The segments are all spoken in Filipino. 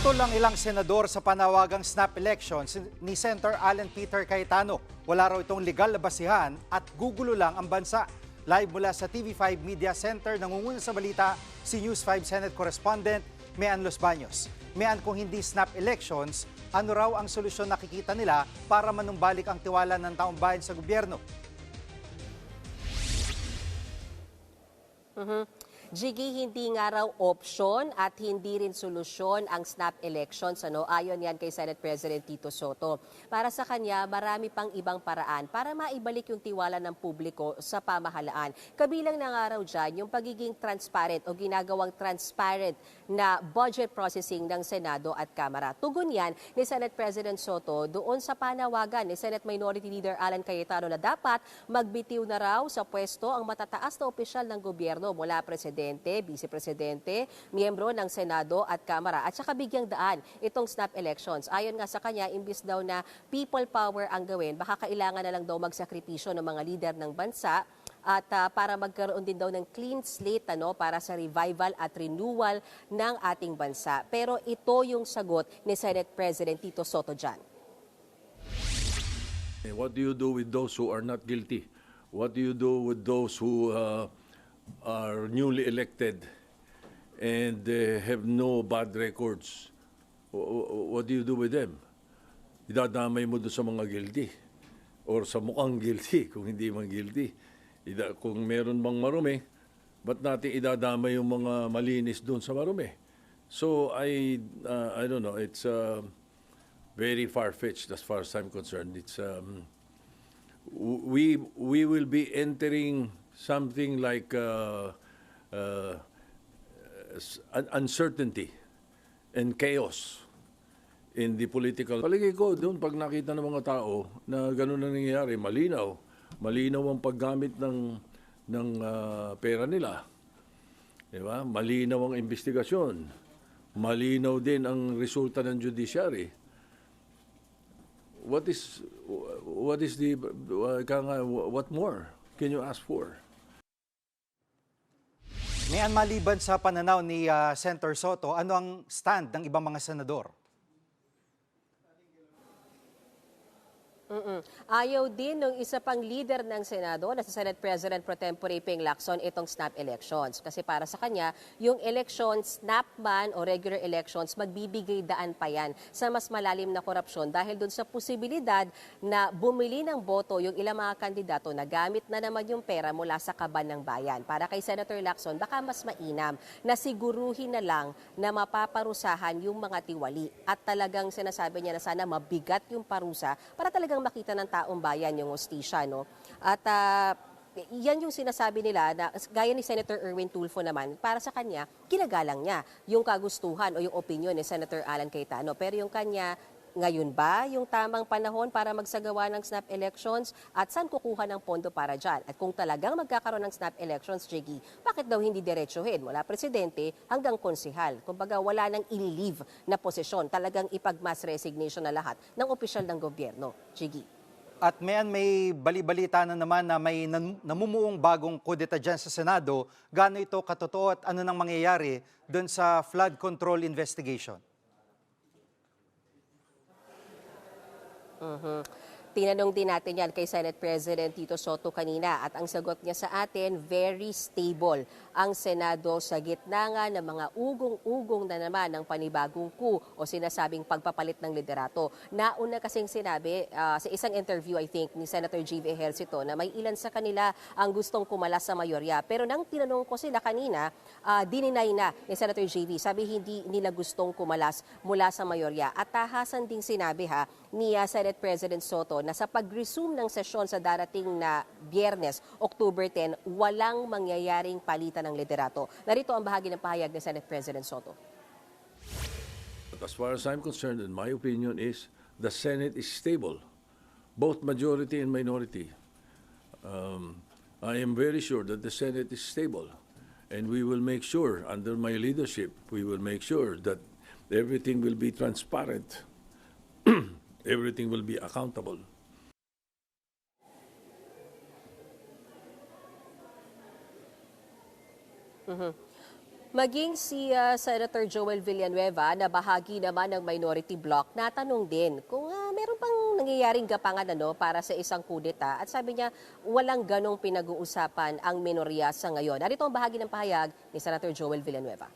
Putol ang ilang senador sa panawagang snap elections ni Senator Alan Peter Cayetano. Wala raw itong legal na basihan at gugulo lang ang bansa. Live mula sa TV5 Media Center, nangunguna sa balita si News 5 Senate Correspondent Mean Los Baños. Mean, kung hindi snap elections, ano raw ang solusyon nakikita nila para manumbalik ang tiwala ng taong bayan sa gobyerno? Jiggy, hindi nga raw option at hindi rin solusyon ang snap elections. Ayon yan kay Senate President Tito Soto. Para sa kanya, marami pang ibang paraan para maibalik yung tiwala ng publiko sa pamahalaan. Kabilang na nga raw dyan yung pagiging transparent o ginagawang transparent na budget processing ng Senado at Kamara. Tugon yan ni Senate President Soto doon sa panawagan ni Senate Minority Leader Alan Cayetano na dapat magbitiw na raw sa pwesto ang matataas na opisyal ng gobyerno mula Presidente, Vice Presidente, miyembro ng Senado at Kamara at saka bigyang daan itong snap elections. Ayon nga sa kanya, imbis daw na people power ang gawin, baka kailangan na lang daw magsakripisyo ng mga lider ng bansa at para magkaroon din daw ng clean slate para sa revival at renewal ng ating bansa. Pero ito yung sagot ni Senate President Tito Soto dyan. What do you do with those who are not guilty? What do you do with those who are newly elected and have no bad records? What do you do with them? Idadamay mo doon sa mga guilty or sa mukhang guilty kung hindi man guilty. Kung meron bang marumi, ba't natin idadamay yung mga malinis doon sa marumi? So I don't know, it's very far-fetched as far as I'm concerned. It's we will be entering something like uncertainty and chaos in the political. Palagay ko doon pag nakita ng mga tao na gano'n na nangyayari, malinaw ang paggamit ng pera nila. Diba? Malinaw ang investigasyon. Malinaw din ang resulta ng judiciary. What more can you ask for? Mean, maliban sa pananaw ni Senator Soto, ano ang stand ng ibang mga senador? Ayaw din ng isa pang leader ng Senado na si Senate President Pro Tempore Ping Lacson itong snap elections. Kasi para sa kanya, yung elections, snap man o regular elections, magbibigay daan pa yan sa mas malalim na korupsyon dahil dun sa posibilidad na bumili ng boto yung ilang mga kandidato na gamit na naman yung pera mula sa kaban ng bayan. Para kay Senator Lacson, baka mas mainam na siguruhin na lang na mapaparusahan yung mga tiwali at talagang sinasabi niya na sana mabigat yung parusa para talagang makita ng taong bayan yung hustisya, no? At yan yung sinasabi nila na gaya ni Senator Erwin Tulfo naman, para sa kanya, ginagalang niya yung kagustuhan o yung opinion ni Senator Alan Cayetano. Pero yung kanya, ngayon ba yung tamang panahon para magsagawa ng snap elections at saan kukuha ng pondo para dyan? At kung talagang magkakaroon ng snap elections, Jiggy, bakit daw hindi diretsuhin mula presidente hanggang konsihal? Kumbaga wala nang i-leave na posisyon, talagang ipag-mass resignation na lahat ng opisyal ng gobyerno, Jiggy. At may bali-balita na naman na may namumuong bagong kudeta dyan sa Senado. Gaano ito katotoo at ano nang mangyayari doon sa flood control investigation? Tinanong din natin yan kay Senate President Tito Soto kanina at ang sagot niya sa atin, very stable ang Senado sa gitna nga ng mga ugong-ugong na naman ng panibagong coup o sinasabing pagpapalit ng liderato. Nauna kasing sinabi sa isang interview, I think, ni Senator J.V. Ejercito na may ilan sa kanila ang gustong kumalas sa mayorya. Pero nang tinanong ko sila kanina, dininay na ni Senator J.V. Sabi hindi nila gustong kumalas mula sa mayorya. At tahasan ding sinabi ni Senate President Soto na sa pag-resume ng sesyon sa darating na Biyernes, October 10, walang mangyayaring palitan ng liderato. Narito ang bahagi ng pahayag ni Senate President Soto. As far as I'm concerned, in my opinion is the Senate is stable, both majority and minority. I am very sure that the Senate is stable, and we will make sure, under my leadership, we will make sure that everything will be transparent. Everything will be accountable. Maging si Senator Joel Villanueva na bahagi naman ng minority bloc, natanong din kung meron pang nangyayaring gapangan para sa isang kudeta. At sabi niya, walang ganong pinag-uusapan ang minorya sa ngayon. Narito ang bahagi ng pahayag ni Senator Joel Villanueva.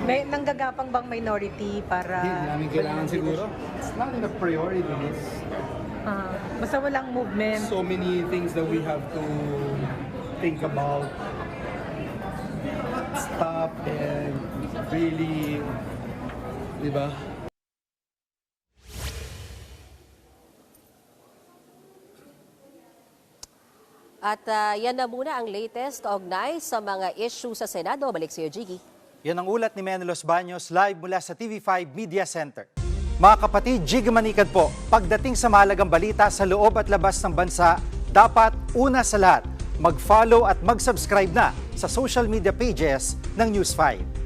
May nanggagapang bang minority para... Hindi namin kailangan siguro. It's not in the priority list. Basta walang movement. So many things that we have to think about, stop and really, di ba? At yan na muna ang latest kaugnay sa mga issue sa Senado. Balik sa iyo, Jiggy. Yan ang ulat ni Menelos Baños live mula sa TV5 Media Center. Mga kapatid, Jig Manikad po, pagdating sa mahalagang balita sa loob at labas ng bansa, dapat una sa lahat, mag-follow at mag-subscribe na sa social media pages ng News 5.